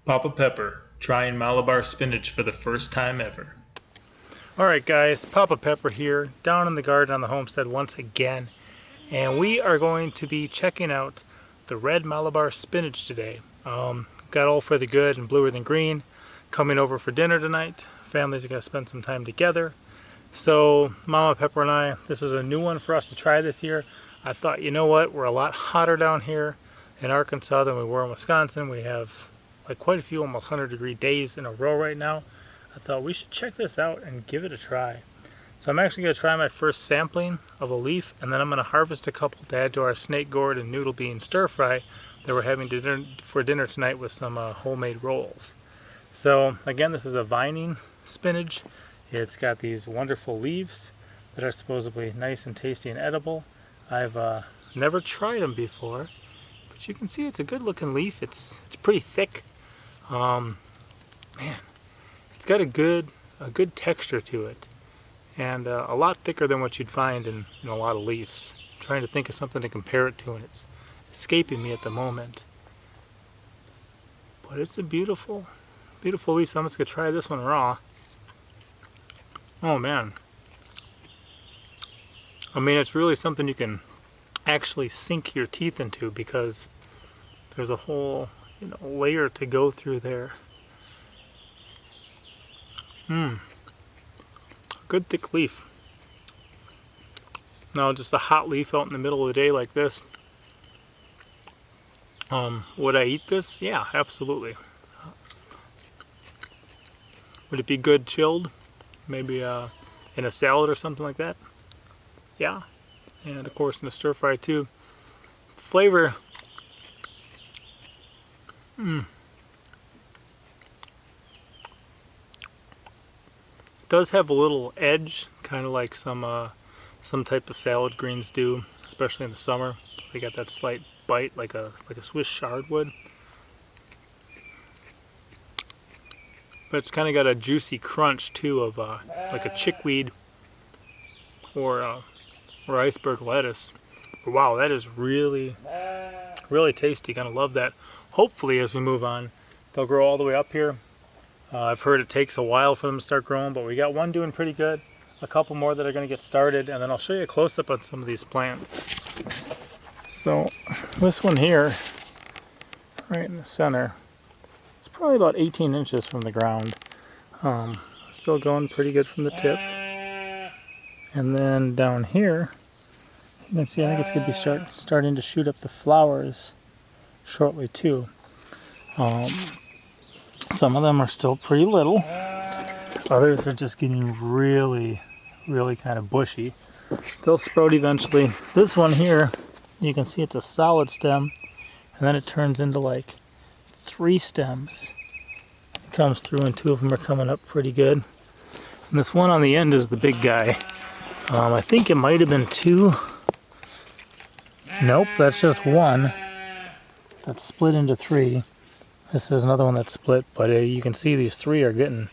Papa Pepper, trying Malabar spinach for the first time ever. Alright guys, Papa Pepper here, down in the garden on the homestead once again, and we are going to be checking out the red Malabar spinach today. Got all for the good and bluer than green, coming over for dinner tonight. Families are going to spend some time together. So Mama Pepper and I, this is a new one for us to try this year. I thought, you know what, we're a lot hotter down here in Arkansas than we were in Wisconsin. We have like quite a few almost 100-degree days in a row right now. I thought we should check this out and give it a try. So I'm actually going to try my first sampling of a leaf, and then I'm going to harvest a couple to add to our snake gourd and noodle bean stir fry that we're having for dinner tonight with some homemade rolls. So again, this is a vining spinach. It's got these wonderful leaves that are supposedly nice and tasty and edible. I've never tried them before, but you can see it's a good looking leaf. It's pretty thick. Man, it's got a good texture to it, and a lot thicker than what you'd find in a lot of leaves. I'm trying to think of something to compare it to, and it's escaping me at the moment. But it's a beautiful, beautiful leaf. So I'm just gonna try this one raw. Oh man. I mean, it's really something you can actually sink your teeth into, because there's a whole layer to go through there. Good thick leaf. Now, just a hot leaf out in the middle of the day like this. Would I eat this? Yeah, absolutely. Would it be good chilled? Maybe in a salad or something like that? Yeah. And of course in a stir fry too. Flavor. Does have a little edge, kind of like some type of salad greens do, especially in the summer. They got that slight bite, like a Swiss chard would. But it's kind of got a juicy crunch too of like a chickweed or iceberg lettuce. But wow, that is really, really tasty. Gonna love that. Hopefully, as we move on, they'll grow all the way up here. I've heard it takes a while for them to start growing, but we got one doing pretty good. A couple more that are going to get started, and then I'll show you a close-up on some of these plants. So this one here, right in the center, it's probably about 18 inches from the ground. Still going pretty good from the tip. And then down here, you can see I think it's going to be starting to shoot up the flowers shortly too. Some of them are still pretty little. Others are just getting really, really kind of bushy. They'll sprout eventually. This one here, you can see it's a solid stem, and then it turns into like 3 stems. It comes through, and 2 of them are coming up pretty good. And this one on the end is the big guy. I think it might have been 2. Nope, that's just 1. That's split into 3. This is another one that's split, but you can see these 3 are getting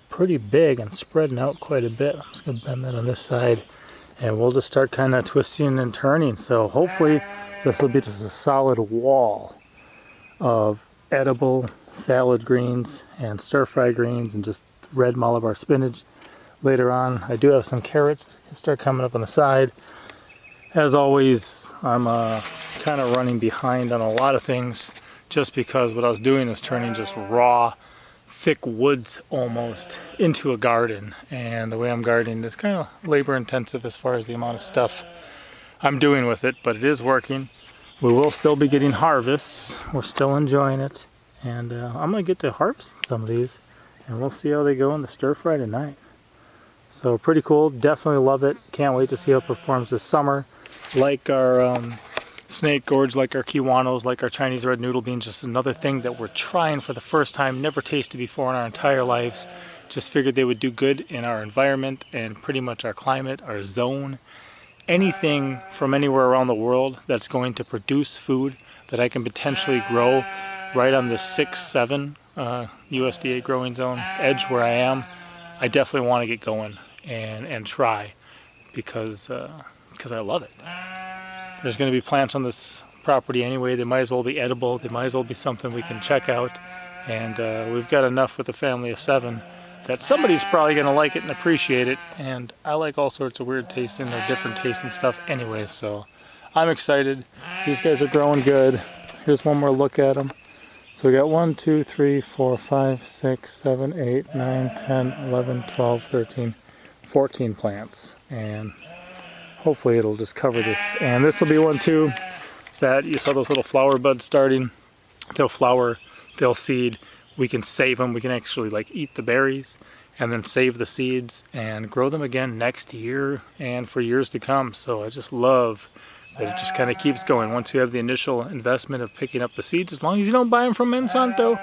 pretty big and spreading out quite a bit. I'm just going to bend that on this side, and we'll just start kind of twisting and turning. So hopefully this will be just a solid wall of edible salad greens and stir-fry greens and just red Malabar spinach. Later on, I do have some carrots that start coming up on the side. As always, I'm kind of running behind on a lot of things, just because what I was doing is turning just raw, thick woods almost into a garden. And the way I'm gardening is kind of labor intensive as far as the amount of stuff I'm doing with it, but it is working. We will still be getting harvests. We're still enjoying it. And I'm going to get to harvest some of these, and we'll see how they go in the stir fry tonight. So pretty cool. Definitely love it. Can't wait to see how it performs this summer. Like our snake gourds, like our kiwanos, like our Chinese red noodle beans, just another thing that we're trying for the first time, never tasted before in our entire lives. Just figured they would do good in our environment and pretty much our climate, our zone. Anything from anywhere around the world that's going to produce food that I can potentially grow right on this 6-7 USDA growing zone edge where I am, I definitely want to get going and try, because I love it. There's going to be plants on this property anyway. They might as well be edible. They might as well be something we can check out And we've got enough with a family of 7 that somebody's probably going to like it and appreciate it. And I like all sorts of weird tasting or different tasting stuff anyway, so I'm excited. These guys are growing good. Here's one more look at them. So we got 1, 2, 3, 4, 5, 6, 7, 8, 9, 10, 11, 12, 13, 14 plants. And hopefully it'll just cover this. And this will be one too that you saw those little flower buds starting. They'll flower, they'll seed. We can save them. We can actually like eat the berries and then save the seeds and grow them again next year and for years to come. So I just love that it just kind of keeps going. Once you have the initial investment of picking up the seeds, as long as you don't buy them from Monsanto,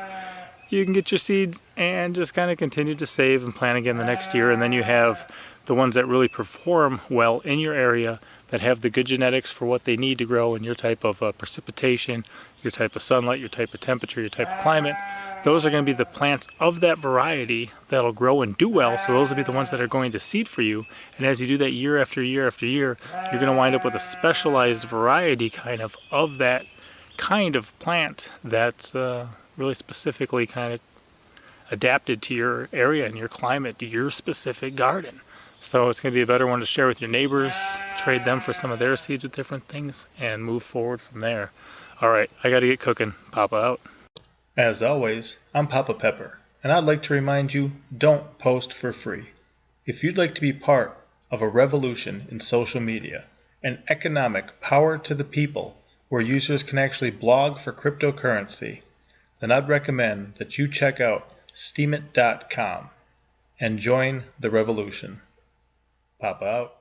you can get your seeds and just kind of continue to save and plant again the next year. And then you have the ones that really perform well in your area, that have the good genetics for what they need to grow in your type of precipitation, your type of sunlight, your type of temperature, your type of climate. Those are going to be the plants of that variety that'll grow and do well, so those will be the ones that are going to seed for you. And as you do that year after year after year, you're going to wind up with a specialized variety of that kind of plant that's really specifically kind of adapted to your area and your climate, to your specific garden. So it's going to be a better one to share with your neighbors, trade them for some of their seeds with different things, and move forward from there. All right, I got to get cooking. Papa out. As always, I'm Papa Pepper, and I'd like to remind you, don't post for free. If you'd like to be part of a revolution in social media, an economic power to the people where users can actually blog for cryptocurrency, then I'd recommend that you check out steemit.com and join the revolution. Papa out.